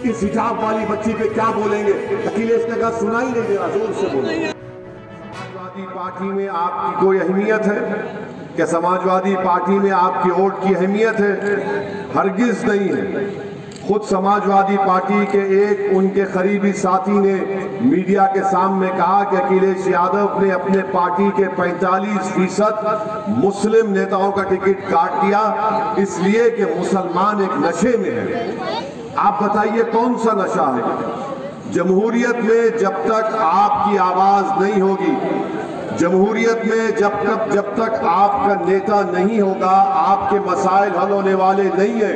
इस हिजाब वाली बच्ची पे क्या बोलेंगे? अखिलेश ने कहा सुना ही नहीं दे रहा, जोर से बोलो। समाजवादी पार्टी में आपकी कोई अहमियत है क्या? समाजवादी पार्टी में आपकी वोट की अहमियत है? हरगिज नहीं है। खुद समाजवादी पार्टी के एक उनके करीबी साथी ने मीडिया के सामने कहा कि अखिलेश यादव ने अपने पार्टी के 45% मुस्लिम नेताओं का टिकट काट दिया इसलिए कि मुसलमान एक नशे में है। आप बताइए कौन सा नशा है? जमहूरियत में जब तक आपकी आवाज नहीं होगी, जमहूरियत में जब तक आपका नेता नहीं होगा, आपके मसाइल हल होने वाले नहीं है।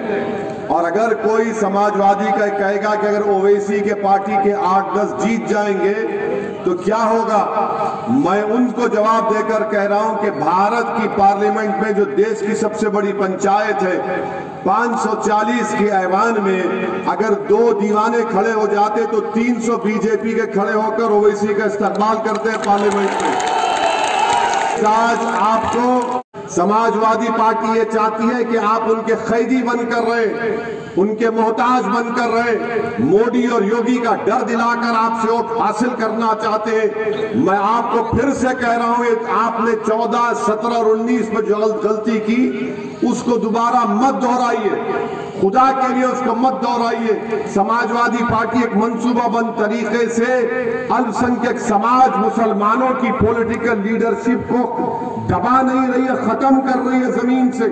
और अगर कोई समाजवादी का कहेगा कि अगर ओवैसी के पार्टी के 8-10 जीत जाएंगे तो क्या होगा, मैं उनको जवाब देकर कह रहा हूं कि भारत की पार्लियामेंट में जो देश की सबसे बड़ी पंचायत है 540 के ऐवान में अगर 2 दीवाने खड़े हो जाते तो 300 बीजेपी के खड़े होकर ओवैसी का इस्तेमाल करते हैं पार्लियामेंट में। आज आपको समाजवादी पार्टी ये चाहती है कि आप उनके कैदी बनकर रहे, उनके मोहताज बनकर रहे, मोदी और योगी का डर दिलाकर आपसे वोट हासिल करना चाहते हैं। मैं आपको फिर से कह रहा हूं, आपने 14, 17 और 19 में जो गलती की उसको दोबारा मत दोहराइए, खुदा के लिए उसको मत दोहराइए। समाजवादी पार्टी एक मंसूबाबंद तरीके से अल्पसंख्यक समाज, मुसलमानों की पॉलिटिकल लीडरशिप को दबा नहीं रही है, खत्म कर रही है जमीन से,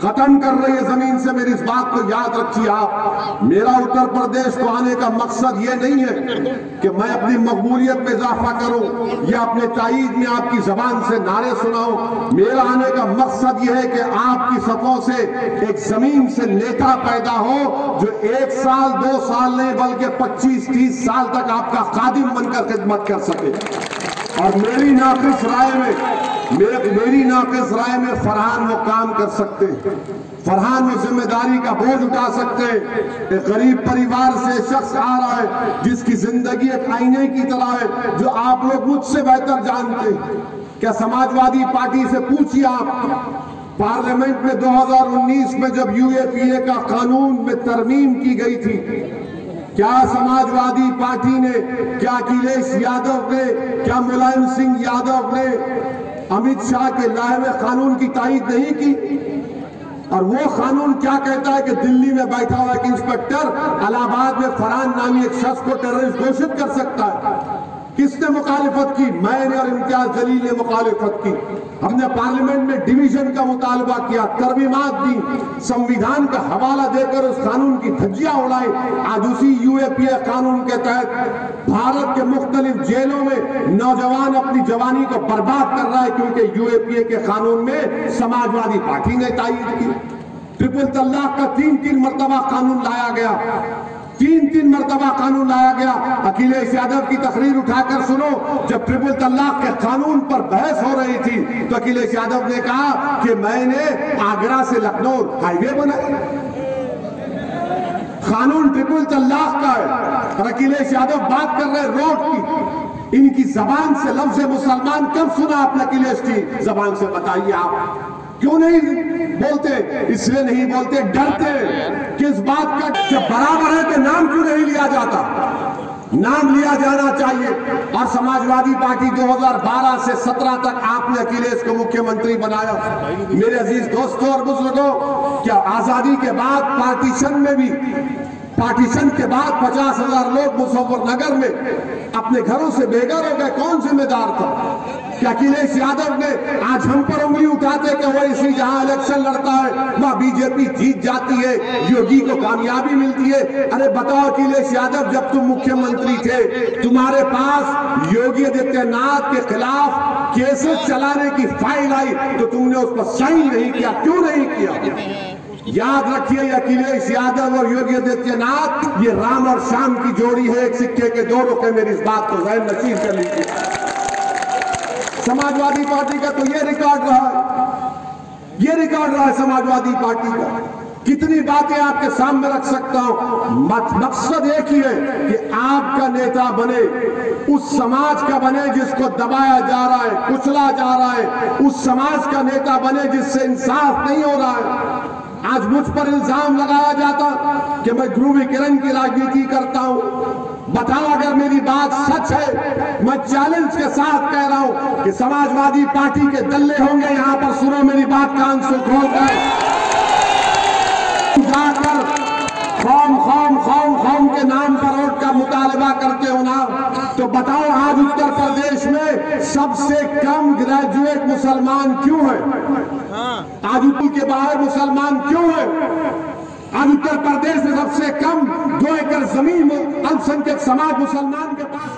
खत्म कर रही है जमीन से। मेरी इस बात को याद रखिए आप। मेरा उत्तर प्रदेश को आने का मकसद ये नहीं है कि मैं अपनी मकबूलियत में इजाफा करूं या अपने ताईद में आपकी जबान से नारे सुनाऊं। मेरा आने का मकसद ये है कि आपकी सफों से एक जमीन से नेता पैदा हो जो 1 साल 2 साल नहीं बल्कि 25-30 साल तक आपका खादिम बनकर खिदमत कर सके। और मेरी नाक़िस राय में फरहान वो काम कर सकते हैं, फरहान वो जिम्मेदारी का बोझ उठा सकते हैं। एक गरीब परिवार से शख्स आ रहा है जिसकी जिंदगी एक आईने की तरह है, जो आप लोग मुझसे बेहतर जानते हैं। क्या समाजवादी पार्टी से पूछिए आप, पार्लियामेंट में 2019 में जब यूएपीए का कानून में तरमीम की गई थी, क्या समाजवादी पार्टी ने, क्या अखिलेश यादव ने, क्या मुलायम सिंह यादव ने अमित शाह के लाए हुए कानून की तायीद नहीं की? और वो कानून क्या कहता है कि दिल्ली में बैठा हुआ एक इंस्पेक्टर इलाहाबाद में फरहान नामी एक शख्स को टेररिस्ट घोषित कर सकता है। किसने मुखालिफत की? मैंने और इम्तियाज जलील ने मुखालिफत की। हमने पार्लियामेंट में डिवीजन का मुतालबा किया, तरमीमात दी, संविधान का हवाला देकर उस कानून की धज्जियां उड़ाई। आज उसी यूएपीए कानून के तहत भारत के मुख्तलिफ जेलों में नौजवान अपनी जवानी को बर्बाद कर रहा है क्योंकि यूएपीए के कानून में समाजवादी पार्टी ने तायीद की। ट्रिपल तलाक का 3-3 मरतबा कानून लाया गया, 3-3 मरतबा कानून लाया गया। अखिलेश यादव की तकरीर उठाकर सुनो, जब ट्रिपल तलाक के कानून पर बहस हो रही थी तो अखिलेश यादव ने कहा कि मैंने आगरा से लखनऊ हाईवे बनाया, कानून ट्रिपल तलाक का है। और अखिलेश यादव बात कर रहे रोड की। इनकी जबान से लफ्ज मुसलमान कब सुना आपने अखिलेश की जबान से? बताइए आप क्यों नहीं बोलते? इसलिए नहीं बोलते, डरते किस बात का? जब बराबर है तो नाम क्यों नहीं लिया जाता? नाम लिया जाना चाहिए। और समाजवादी पार्टी 2012 से 17 तक आपने अखिलेश को मुख्यमंत्री बनाया। मेरे अजीज दोस्तों और बुजुर्गों, क्या आजादी के बाद पार्टीशन के बाद 50,000 लोग मुजफ्फरनगर में अपने घरों से बेघर हो गए? कौन जिम्मेदार था? क्या अखिलेश यादव ने? आज हम पर उंगली उठाते कि वो इसी जहां इलेक्शन लड़ता है वहां बीजेपी जीत जाती है, योगी को कामयाबी मिलती है। अरे बताओ अखिलेश यादव, जब तुम मुख्यमंत्री थे तुम्हारे पास योगी आदित्यनाथ के खिलाफ केसेस चलाने की फाइल आई तो तुमने उस पर साइन नहीं किया, क्यों नहीं किया? याद रखिए, अखिलेश यादव और योगी आदित्यनाथ ये राम और श्याम की जोड़ी है, एक सिक्के के 2 रुख है। मेरी इस बात को ज़हन नसीब कर लीजिए। समाजवादी पार्टी का तो ये रिकॉर्ड रहा है, ये रिकॉर्ड रहा है समाजवादी पार्टी का। कितनी बातें आपके सामने रख सकता हूं। मकसद एक ही है कि आपका नेता बने, उस समाज का बने जिसको दबाया जा रहा है, कुचला जा रहा है, उस समाज का नेता बने जिससे इंसाफ नहीं हो रहा है। आज मुझ पर इल्जाम लगाया जाता कि मैं ध्रुवीकरण की राजनीति करता हूं। बताओ अगर मेरी बात सच है, मैं चैलेंज के साथ कह रहा हूं कि समाजवादी पार्टी के दल्ले होंगे यहां पर, सुनो मेरी बात कान से खोलकर, जाकर कौम के नाम पर वोट का मुतालबा करते हो ना, तो बताओ आज उत्तर प्रदेश में सबसे कम ग्रेजुएट मुसलमान क्यों है? आज यूपी के बाहर मुसलमान क्यों है? आज उत्तर प्रदेश में सबसे कम 2 एकड़ जमीन अल्पसंख्यक समाज मुसलमान के पास